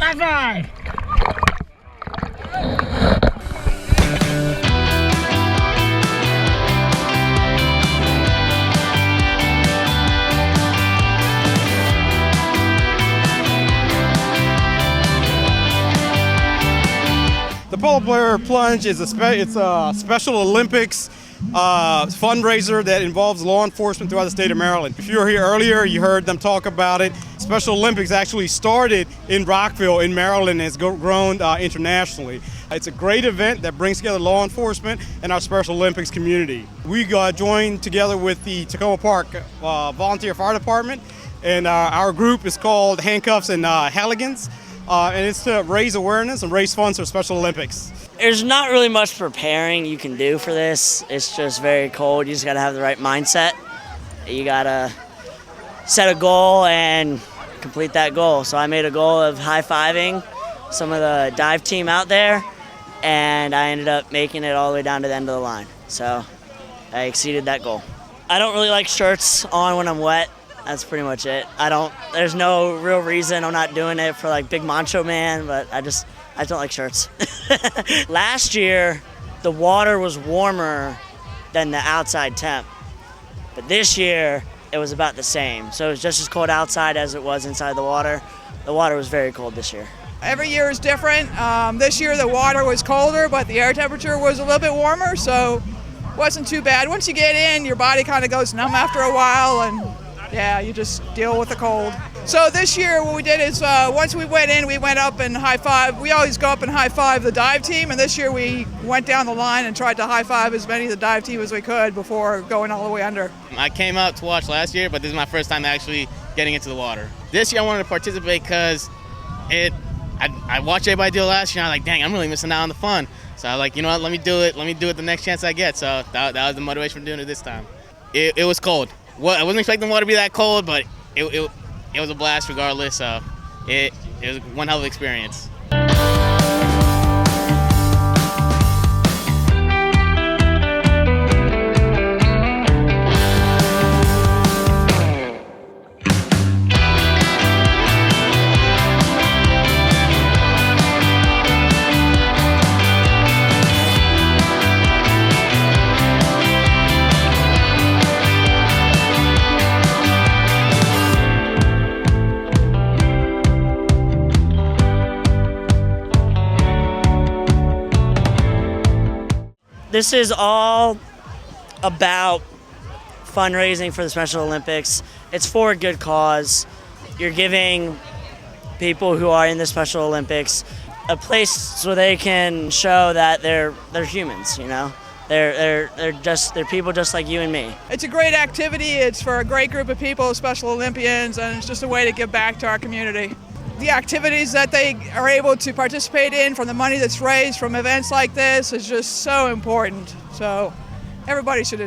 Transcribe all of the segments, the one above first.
High five! The Polo Player Plunge is a Special Olympics fundraiser that involves law enforcement throughout the state of Maryland. If you were here earlier, you heard them talk about it. Special Olympics actually started in Rockville in Maryland and has grown internationally. It's a great event that brings together law enforcement and our Special Olympics community. We joined together with the Takoma Park Volunteer Fire Department, and our group is called Handcuffs and Halligans. And it's to raise awareness and raise funds for Special Olympics. There's not really much preparing you can do for this. It's just very cold. You just got to have the right mindset. You got to set a goal and complete that goal. So I made a goal of high-fiving some of the dive team out there, and I ended up making it all the way down to the end of the line. So I exceeded that goal. I don't really like shirts on when I'm wet. That's pretty much it. There's no real reason. I'm not doing it for like big macho man, but I just don't like shirts. Last year, the water was warmer than the outside temp. But this year, it was about the same. So it was just as cold outside as it was inside the water. The water was very cold this year. Every year is different. This year the water was colder, but the air temperature was a little bit warmer, so it wasn't too bad. Once you get in, your body kind of goes numb after a while, and yeah, you just deal with the cold. So this year what we did is once we went in, we went up and high-five. We always go up and high-five the dive team, and this year we went down the line and tried to high-five as many of the dive team as we could before going all the way under. I came out to watch last year, but this is my first time actually getting into the water. This year I wanted to participate because I watched everybody do it last year, and I'm like, dang, I'm really missing out on the fun. So I was like, you know what, let me do it the next chance I get. So that was the motivation for doing it this time. It was cold. I wasn't expecting the water to be that cold, but it was a blast regardless. So it was one hell of an experience. This is all about fundraising for the Special Olympics. It's for a good cause. You're giving people who are in the Special Olympics a place where they can show that they're humans, you know? They're people just like you and me. It's a great activity. It's for a great group of people, Special Olympians, and it's just a way to give back to our community. The activities that they are able to participate in from the money that's raised from events like this is just so important. So everybody should,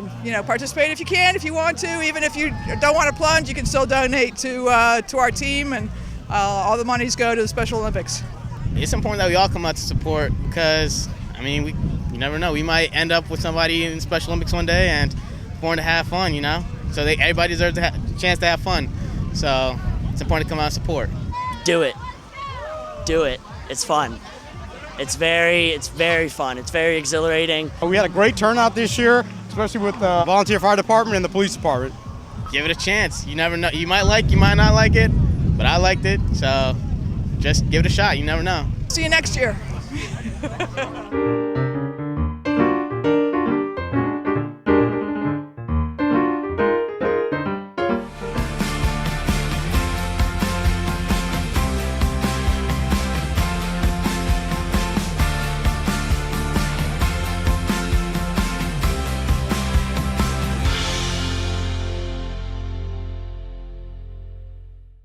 participate if you can, if you want to. Even if you don't want to plunge, you can still donate to our team, and all the monies go to the Special Olympics. It's important that we all come out to support because, you never know. We might end up with somebody in the Special Olympics one day, and it's important to have fun, So everybody deserves a chance to have fun. So it's important to come out and support. Do it. It's fun. It's very fun. It's very exhilarating. We had a great turnout this year, especially with the Volunteer Fire Department and the Police Department. Give it a chance. You never know. You might not like it, but I liked it. So just give it a shot. You never know. See you next year.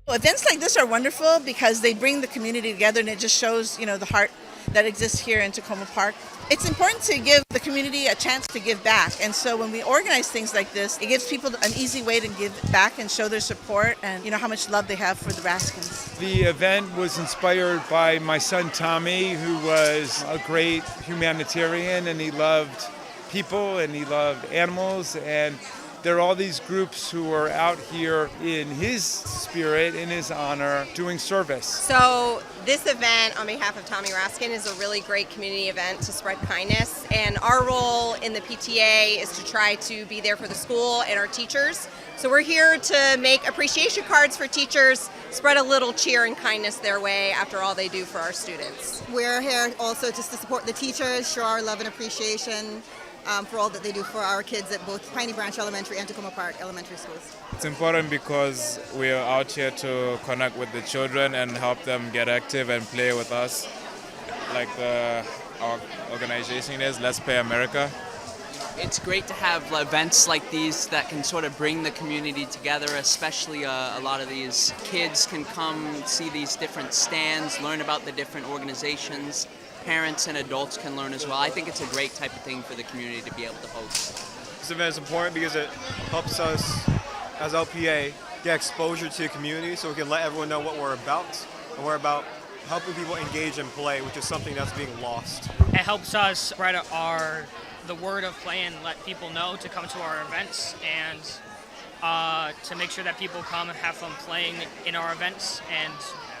Events like this are wonderful because they bring the community together, and it just shows, the heart that exists here in Takoma Park. It's important to give the community a chance to give back, and so when we organize things like this, it gives people an easy way to give back and show their support and how much love they have for the Raskins. The event was inspired by my son Tommy, who was a great humanitarian, and he loved people and he loved animals, and there are all these groups who are out here in his spirit, in his honor, doing service. So this event on behalf of Tommy Raskin is a really great community event to spread kindness, and our role in the PTA is to try to be there for the school and our teachers. So we're here to make appreciation cards for teachers, spread a little cheer and kindness their way after all they do for our students. We're here also just to support the teachers, show our love and appreciation for all that they do for our kids at both Piney Branch Elementary and Takoma Park Elementary Schools. It's important because we are out here to connect with the children and help them get active and play with us. Like our organization is Let's Play America. It's great to have events like these that can sort of bring the community together, especially a lot of these kids can come see these different stands, learn about the different organizations. Parents and adults can learn as well. I think it's a great type of thing for the community to be able to host. This event is important because it helps us as LPA get exposure to the community so we can let everyone know what we're about. And we're about helping people engage and play, which is something that's being lost. It helps us spread the word of play and let people know to come to our events and to make sure that people come and have fun playing in our events and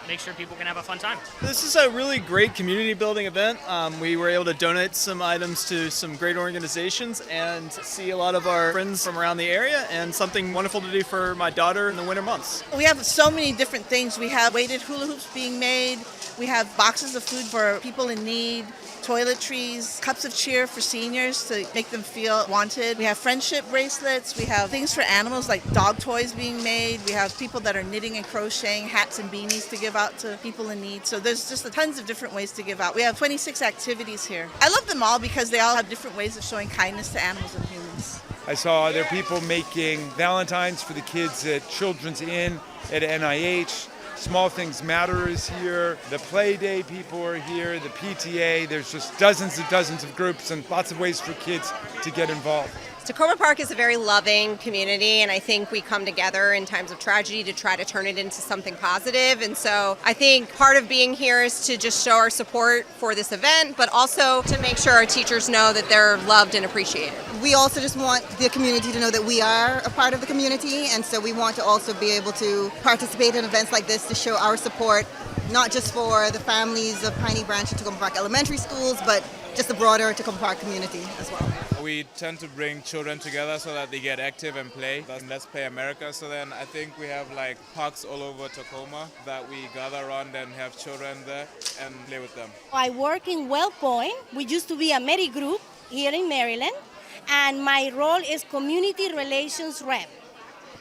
make sure people can have a fun time. This is a really great community building event. We were able to donate some items to some great organizations and see a lot of our friends from around the area, and something wonderful to do for my daughter in the winter months. We have so many different things. We have weighted hula hoops being made. We have boxes of food for people in need, toiletries, cups of cheer for seniors to make them feel wanted. We have friendship bracelets. We have things for animals like dog toys being made. We have people that are knitting and crocheting hats and beanies to give out to people in need. So there's just tons of different ways to give out. We have 26 activities here. I love them all because they all have different ways of showing kindness to animals and humans. I saw other people making Valentines for the kids at Children's Inn at NIH. Small Things Matter is here. The Play Day people are here. The PTA. There's just dozens and dozens of groups and lots of ways for kids to get involved. Takoma Park is a very loving community, and I think we come together in times of tragedy to try to turn it into something positive. And so I think part of being here is to just show our support for this event, but also to make sure our teachers know that they're loved and appreciated. We also just want the community to know that we are a part of the community, and so we want to also be able to participate in events like this to show our support, not just for the families of Piney Branch and Takoma Park Elementary Schools, but just the broader Takoma Park community as well. We tend to bring children together so that they get active and play. That's Let's Play America. So then I think we have like parks all over Takoma that we gather around and have children there and play with them. I work in WellPoint. We used to be a Mary group here in Maryland, and my role is community relations rep.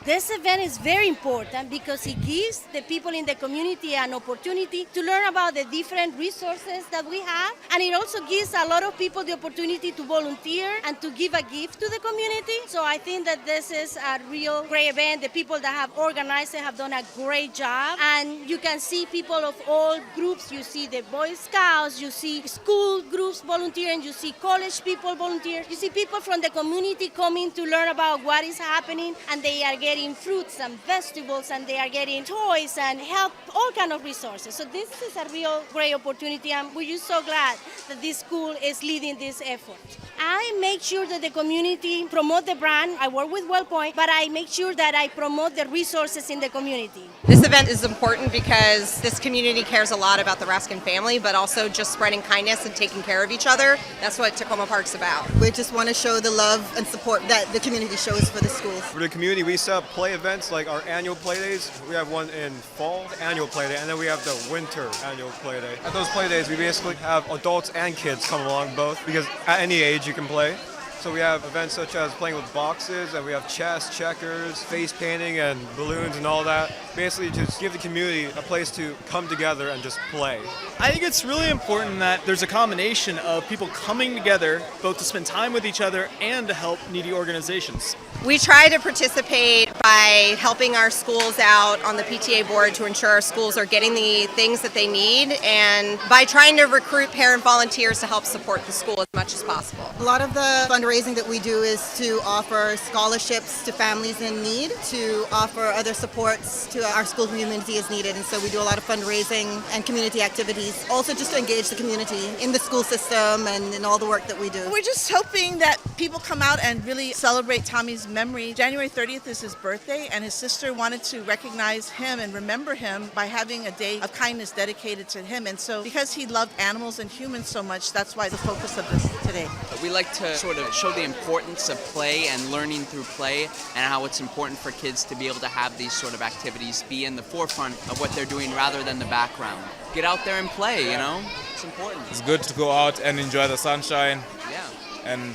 This event is very important because it gives the people in the community an opportunity to learn about the different resources that we have, and it also gives a lot of people the opportunity to volunteer and to give a gift to the community. So I think that this is a real great event. The people that have organized it have done a great job, and you can see people of all groups. You see the Boy Scouts, you see school groups volunteering, you see college people volunteer, you see people from the community coming to learn about what is happening, and they are getting fruits and vegetables, and they are getting toys and help, all kind of resources. So this is a real great opportunity, and we're just so glad that this school is leading this effort. I make sure that the community promote the brand. I work with WellPoint, but I make sure that I promote the resources in the community. This event is important because this community cares a lot about the Raskin family, but also just spreading kindness and taking care of each other. That's what Takoma Park's about. We just want to show the love and support that the community shows for the schools. For the community, we set up play events like our annual play days. We have one in fall, annual play day, and then we have the winter annual play day. At those play days, we basically have adults and kids come along both, because at any age you can play. So we have events such as playing with boxes, and we have chess, checkers, face painting, and balloons and all that. Basically just give the community a place to come together and just play. I think it's really important that there's a combination of people coming together both to spend time with each other and to help needy organizations. We try to participate by helping our schools out on the PTA board to ensure our schools are getting the things that they need, and by trying to recruit parent volunteers to help support the school as much as possible. A lot of the fundraising that we do is to offer scholarships to families in need, to offer other supports to our school community as needed. And so we do a lot of fundraising and community activities, also just to engage the community in the school system and in all the work that we do. We're just hoping that people come out and really celebrate Tommy's memory. January 30th is his birthday, and his sister wanted to recognize him and remember him by having a day of kindness dedicated to him. And so because he loved animals and humans so much, that's why the focus of this today. We like to sort of show the importance of play and learning through play, and how it's important for kids to be able to have these sort of activities be in the forefront of what they're doing rather than the background. Get out there and play, you know? It's important. It's good to go out and enjoy the sunshine. Yeah. And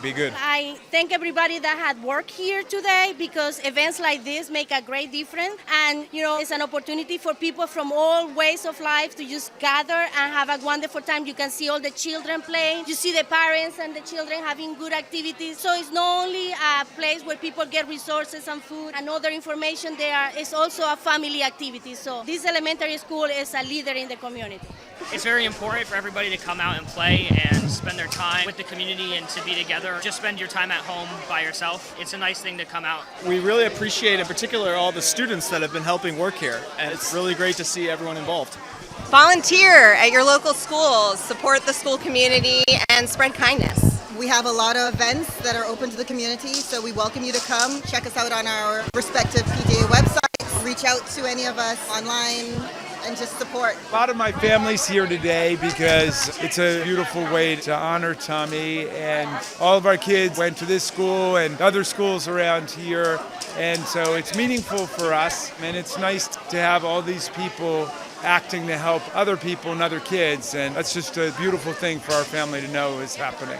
be good. I thank everybody that had worked here today, because events like this make a great difference, and it's an opportunity for people from all ways of life to just gather and have a wonderful time. You can see all the children playing, you see the parents and the children having good activities. So it's not only a place where people get resources and food and other information there, it's also a family activity. So this elementary school is a leader in the community. It's very important for everybody to come out and play and spend their time with the community and to be together. Just spend your time at home by yourself. It's a nice thing to come out. We really appreciate, in particular, all the students that have been helping work here, and it's really great to see everyone involved. Volunteer at your local schools, support the school community, and spread kindness. We have a lot of events that are open to the community, so we welcome you to come. Check us out on our respective PTA websites. Reach out to any of us online and just support. A lot of my family's here today because it's a beautiful way to honor Tommy, and all of our kids went to this school and other schools around here, and so it's meaningful for us, and it's nice to have all these people acting to help other people and other kids, and that's just a beautiful thing for our family to know is happening.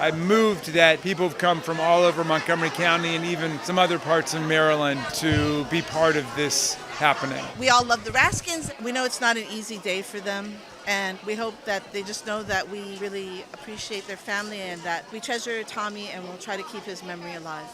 I'm moved that people have come from all over Montgomery County and even some other parts of Maryland to be part of this happening. We all love the Raskins. We know it's not an easy day for them, and we hope that they just know that we really appreciate their family and that we treasure Tommy, and we'll try to keep his memory alive.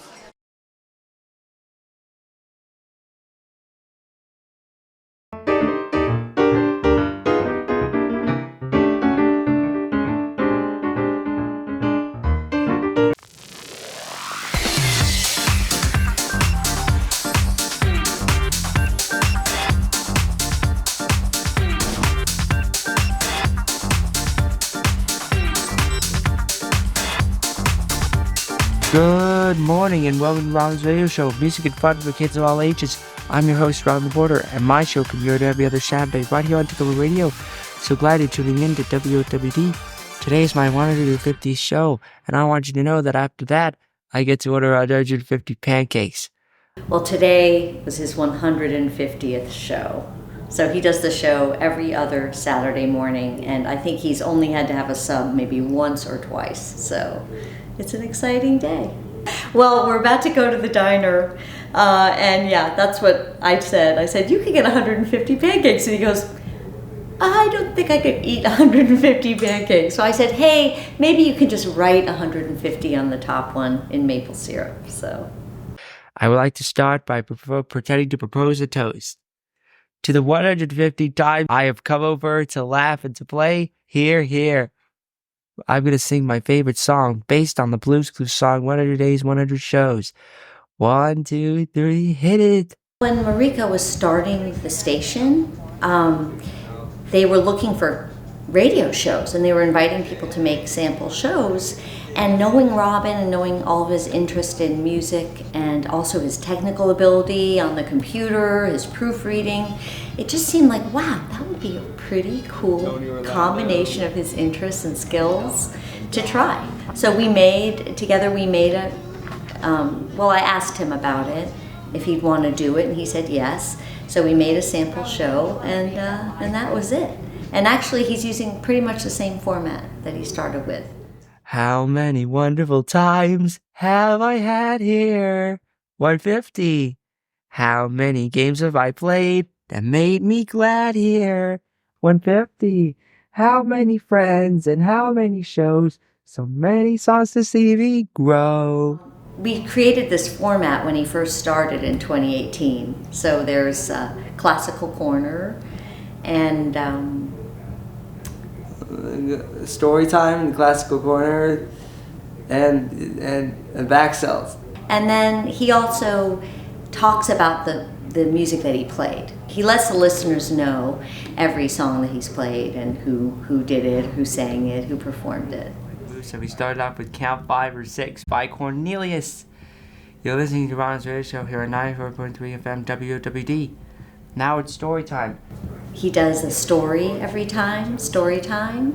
Good morning and welcome to Robin's Radio Show, music and fun for kids of all ages. I'm your host, Robin the Border, and my show can be heard every other Saturday right here on Takoma Radio. So glad you're tuning in to WOWD. Today is my 150th show, and I want you to know that after that, I get to order 150 pancakes. Well, today was his 150th show. So he does the show every other Saturday morning, and I think he's only had to have a sub maybe once or twice. So it's an exciting day. Well, we're about to go to the diner, and yeah, that's what I said. I said, you could get 150 pancakes. And he goes, I don't think I could eat 150 pancakes. So I said, hey, maybe you can just write 150 on the top one in maple syrup. So I would like to start by pretending to propose a toast. To the 150 times I have come over to laugh and to play, hear, hear. I'm going to sing my favorite song based on the Blues Clues song 100 Days, 100 Shows. 1, 2, 3, hit it. When Marika was starting the station, they were looking for radio shows, and they were inviting people to make sample shows. And knowing Robin and knowing all of his interest in music and also his technical ability on the computer, his proofreading, it just seemed like, wow, that would be a pretty cool combination of his interests and skills to try. So we made a, well, I asked him about it, if he'd want to do it, and he said yes. So we made a sample show, and that was it. And actually, he's using pretty much the same format that he started with. How many wonderful times have I had here? 150. How many games have I played that made me glad here? 150. How many friends and how many shows? So many songs to see me grow. We created this format when he first started in 2018. So there's a classical corner and Story time, the classical corner, and back cells. And then he also talks about the music that he played. He lets the listeners know every song that he's played and who did it, who sang it, who performed it. So we started off with Count 5 or 6 by Cornelius. You're listening to Ron's Radio Show here on 94.3 FM WWD. Now it's story time. He does a story every time, story time.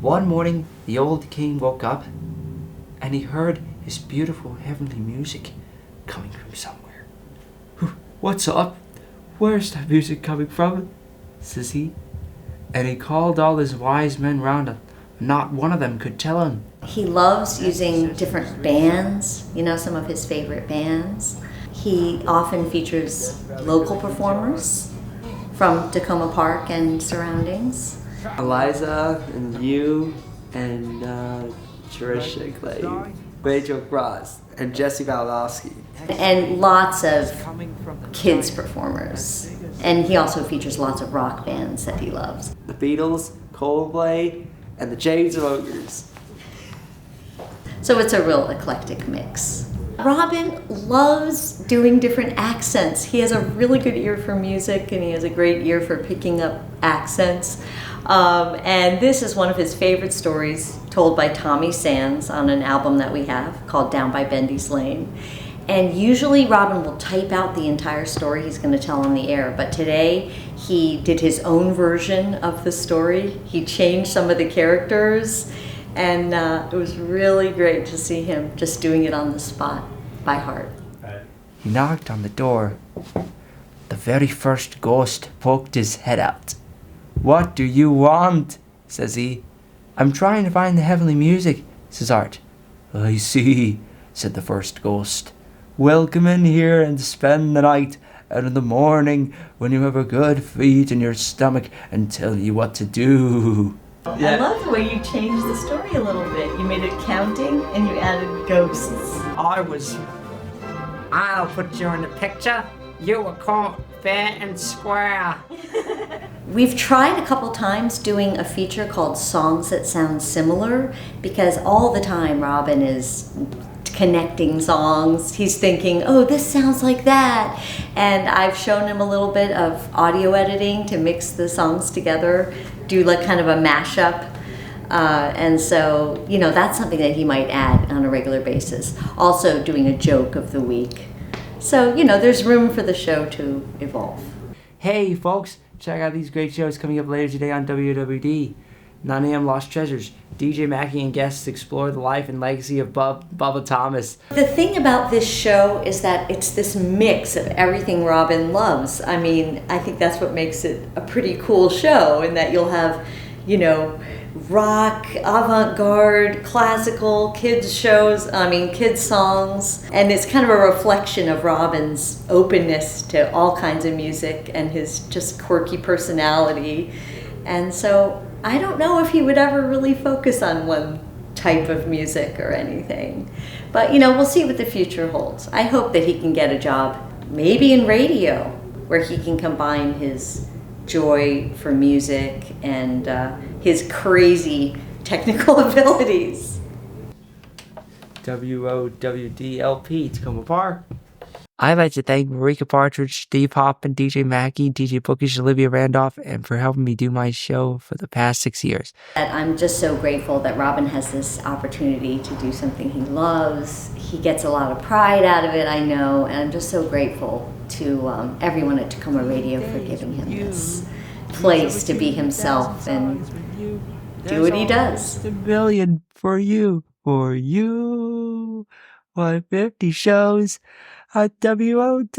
One morning, the old king woke up and he heard his beautiful heavenly music coming from somewhere. What's up? Where's that music coming from? Says he. And he called all his wise men round him. Not one of them could tell him. He loves using different bands, some of his favorite bands. He often features local performers from Takoma Park and surroundings. Eliza and you and Trisha Clay, Rachel Cross, and Jesse Valowski. And lots of kids performers. And he also features lots of rock bands that he loves. The Beatles, Coldplay, and the Chainsmokers. So it's a real eclectic mix. Robin loves doing different accents. He has a really good ear for music and he has a great ear for picking up accents. And this is one of his favorite stories told by Tommy Sands on an album that we have called Down by Bendy's Lane. And usually Robin will type out the entire story he's going to tell on the air, but today he did his own version of the story. He changed some of the characters, and it was really great to see him just doing it on the spot by heart. He knocked on the door. The very first ghost poked his head out. "What do you want?" says he. "I'm trying to find the heavenly music," says Art. "I see," said the first ghost. "Well, come in here and spend the night, and in the morning, when you have a good feed in your stomach, and tell you what to do." I love the way you changed the story a little bit. You made it counting and you added ghosts. I'll put you in the picture. You were caught fair and square. We've tried a couple times doing a feature called Songs That Sound Similar, because all the time Robin is connecting songs. He's thinking, oh, this sounds like that. And I've shown him a little bit of audio editing to mix the songs together, do like kind of a mashup. And so, that's something that he might add on a regular basis. Also doing a joke of the week. So, there's room for the show to evolve. Hey, folks, check out these great shows coming up later today on WWD. 9 a.m. Lost Treasures. DJ Mackey and guests explore the life and legacy of Bubba Thomas. The thing about this show is that it's this mix of everything Robin loves. I mean, I think that's what makes it a pretty cool show, in that you'll have, rock, avant-garde, classical, kids songs. And it's kind of a reflection of Robin's openness to all kinds of music and his just quirky personality. And so I don't know if he would ever really focus on one type of music or anything. But, we'll see what the future holds. I hope that he can get a job, maybe in radio, where he can combine his joy for music and his crazy technical abilities. WOWDLP, Takoma Park. I'd like to thank Marika Partridge, Steve Hopp, and DJ Mackey, DJ Bookish, Olivia Randolph, and for helping me do my show for the past 6 years. I'm just so grateful that Robin has this opportunity to do something he loves. He gets a lot of pride out of it, I know, and I'm just so grateful to everyone at Takoma Radio for giving him this place to be himself and do what he does. A million for you, 150 shows at WOWD.